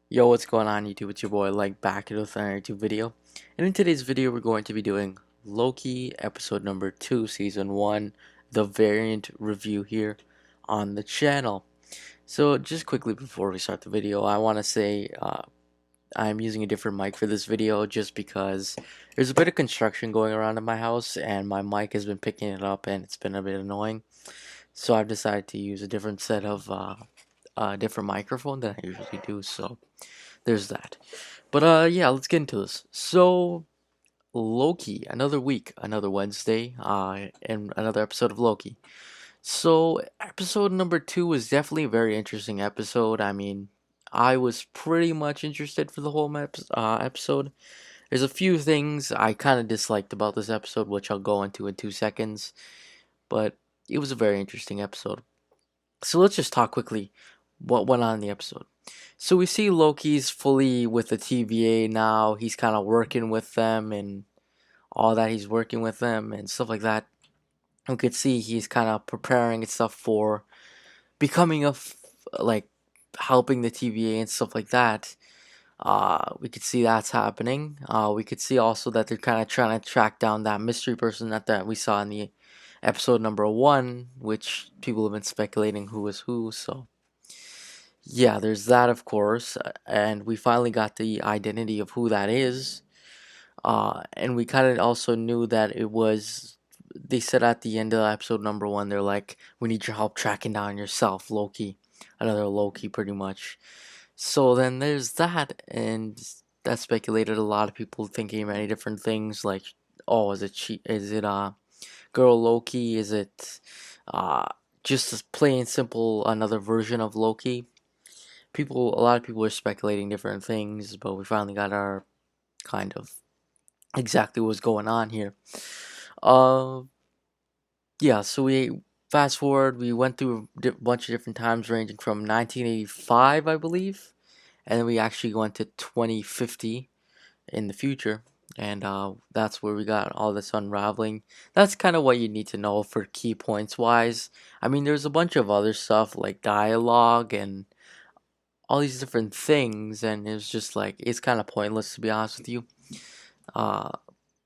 Yo, what's going on YouTube? It's your boy like back with another YouTube video. And in today's video we're going to be doing Loki episode number 2 season 1, the variant review here on the channel. So just quickly before we start the video, I want to say I'm using a different mic for this video just because there's a bit of construction going around in my house and my mic has been picking it up and it's been a bit annoying. So I've decided to use a different set of different microphone than I usually do. So there's that. But yeah, let's get into this. So Loki, another week, another Wednesday, and another episode of Loki. So episode number 2 was definitely a very interesting episode. I mean, I was pretty much interested for the whole episode. There's a few things I kind of disliked about this episode, which I'll go into in 2 seconds. But it was a very interesting episode. So let's just talk quickly what went on in the episode. So we see Loki's fully with the TVA now. He's kind of working with them and all that. He's working with them and stuff like that. We could see he's kind of preparing and stuff for becoming like helping the TVA and stuff like that. We could see that's happening. We could see also that they're kind of trying to track down that mystery person that we saw in the episode number 1, which people have been speculating who is who. So yeah, there's that, of course, and we finally got the identity of who that is. And we kind of also knew that it was. They said at the end of episode number 1, they're like, "We need your help tracking down yourself, Loki." Another Loki, pretty much. So then there's that, and that speculated a lot of people thinking many different things, like, "Oh, is it girl Loki? Is it uh just a plain simple another version of Loki?" A lot of people are speculating different things, but we finally got our kind of exactly what's going on here. Uh, yeah, so we fast forward, we went through a bunch of different times ranging from 1985, I believe, and then we actually went to 2050 in the future. And that's where we got all this unraveling. That's kind of what you need to know for key points wise. I mean, there's a bunch of other stuff like dialogue and all these different things, and it's just like it's kind of pointless to be honest with you. Uh,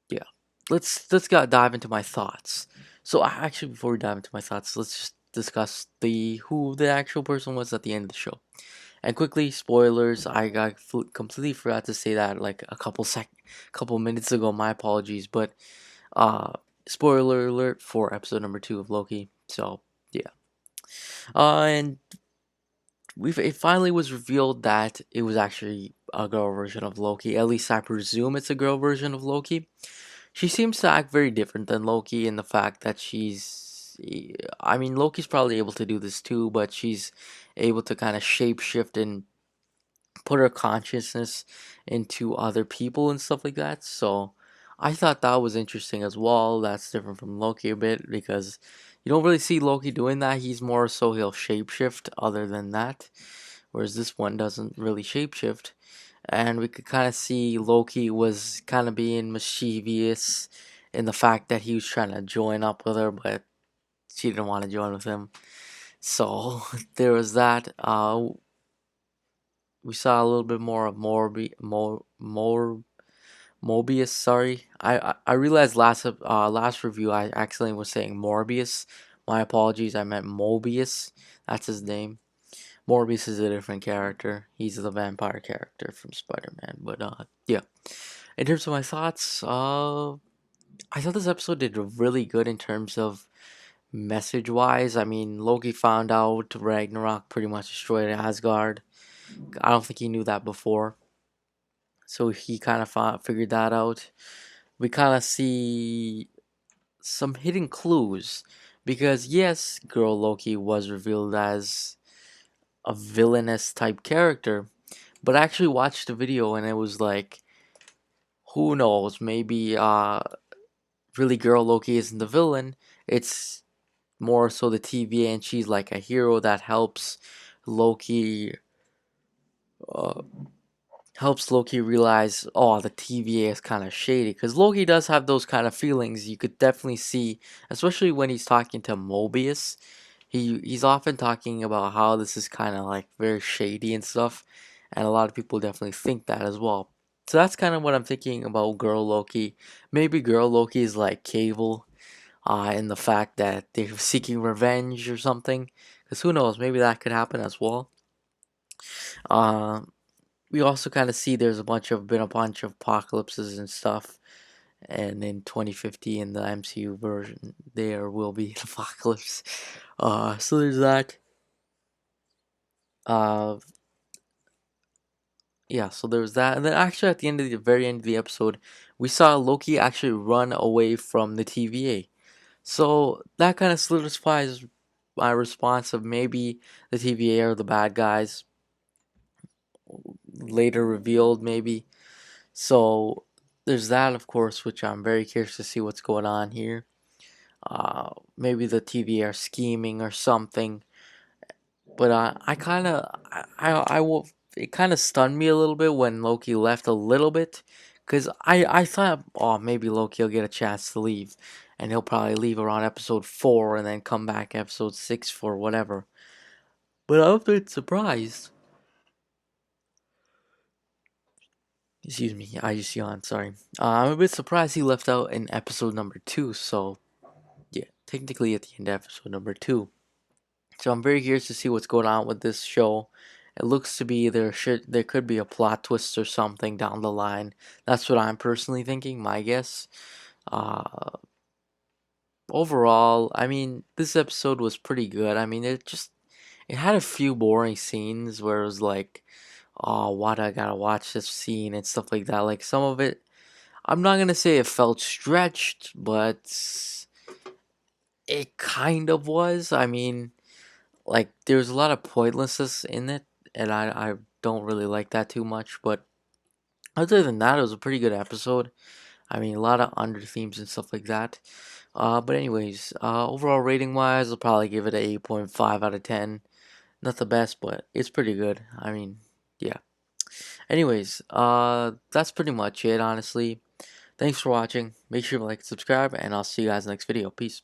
yeah, let's dive into my thoughts. So actually, before we dive into my thoughts, let's just discuss the who the actual person was at the end of the show. And quickly, spoilers. I completely forgot to say that like couple minutes ago. My apologies, but uh, spoiler alert for episode number 2 of Loki. So yeah, and it finally was revealed that it was actually a girl version of Loki. At least I presume it's a girl version of Loki. She seems to act very different than Loki in the fact that I mean, Loki's probably able to do this too, but she's able to kind of shapeshift and put her consciousness into other people and stuff like that. So I thought that was interesting as well. That's different from Loki a bit because you don't really see Loki doing that. He's more so he'll shapeshift other than that. Whereas this one doesn't really shapeshift. And we could kind of see Loki was kind of being mischievous in the fact that he was trying to join up with her, but she didn't want to join with him. So there was that. We saw a little bit more of Mobius. Sorry, I realized last review I accidentally was saying Morbius. My apologies. I meant Mobius. That's his name. Morbius is a different character. He's the vampire character from Spider-Man. But yeah. In terms of my thoughts, I thought this episode did really good in terms of message-wise. I mean, Loki found out Ragnarok pretty much destroyed Asgard. I don't think he knew that before, so he kind of figured that out. We kind of see some hidden clues because yes, girl Loki was revealed as a villainous type character, but I actually watched the video and it was like, who knows? Maybe really girl Loki isn't the villain. It's more so the TVA, and she's like a hero that Loki. Uh, helps Loki realize, oh, the TVA is kind of shady. Because Loki does have those kind of feelings. You could definitely see, especially when he's talking to Mobius. He's often talking about how this is kind of like very shady and stuff. and a lot of people definitely think that as well. So that's kind of what I'm thinking about Girl Loki. Maybe Girl Loki is like Cable, in the fact that they're seeking revenge or something. Because who knows, maybe that could happen as well. Uh, we also kind of see there's been a bunch of apocalypses and stuff. And in 2050 in the MCU version, there will be an apocalypse. So there's that. Uh, yeah, so there was that, and then actually at the end of the very end of the episode, we saw Loki actually run away from the TVA. So that kind of solidifies my response of maybe the TVA are the bad guys, later revealed maybe. So there's that, of course, which I'm very curious to see what's going on here. Maybe the TVA are scheming or something. But I kind of, I will. It kind of stunned me a little bit when Loki left a little bit, cause I thought, oh, maybe Loki will get a chance to leave, and he'll probably leave around episode 4 and then come back episode 6 for whatever. But I'm a bit surprised. Excuse me, I just yawned. Sorry. I'm a bit surprised he left out in episode number 2. So yeah, technically at the end of episode number 2. So I'm very curious to see what's going on with this show. It looks to be there could be a plot twist or something down the line. That's what I'm personally thinking. My guess. Uh, Overall, I mean, this episode was pretty good. I mean, it had a few boring scenes where it was like, oh, why do I gotta watch this scene and stuff like that. Like some of it, I'm not gonna say it felt stretched, but it kind of was. I mean, like there's a lot of pointlessness in it, and I don't really like that too much. But other than that, it was a pretty good episode. I mean, a lot of under themes and stuff like that. But anyways, overall rating wise, I'll probably give it a 8.5 out of 10. Not the best, but it's pretty good. I mean, yeah. Anyways, that's pretty much it, honestly. Thanks for watching. Make sure to like and subscribe, and I'll see you guys in the next video. Peace.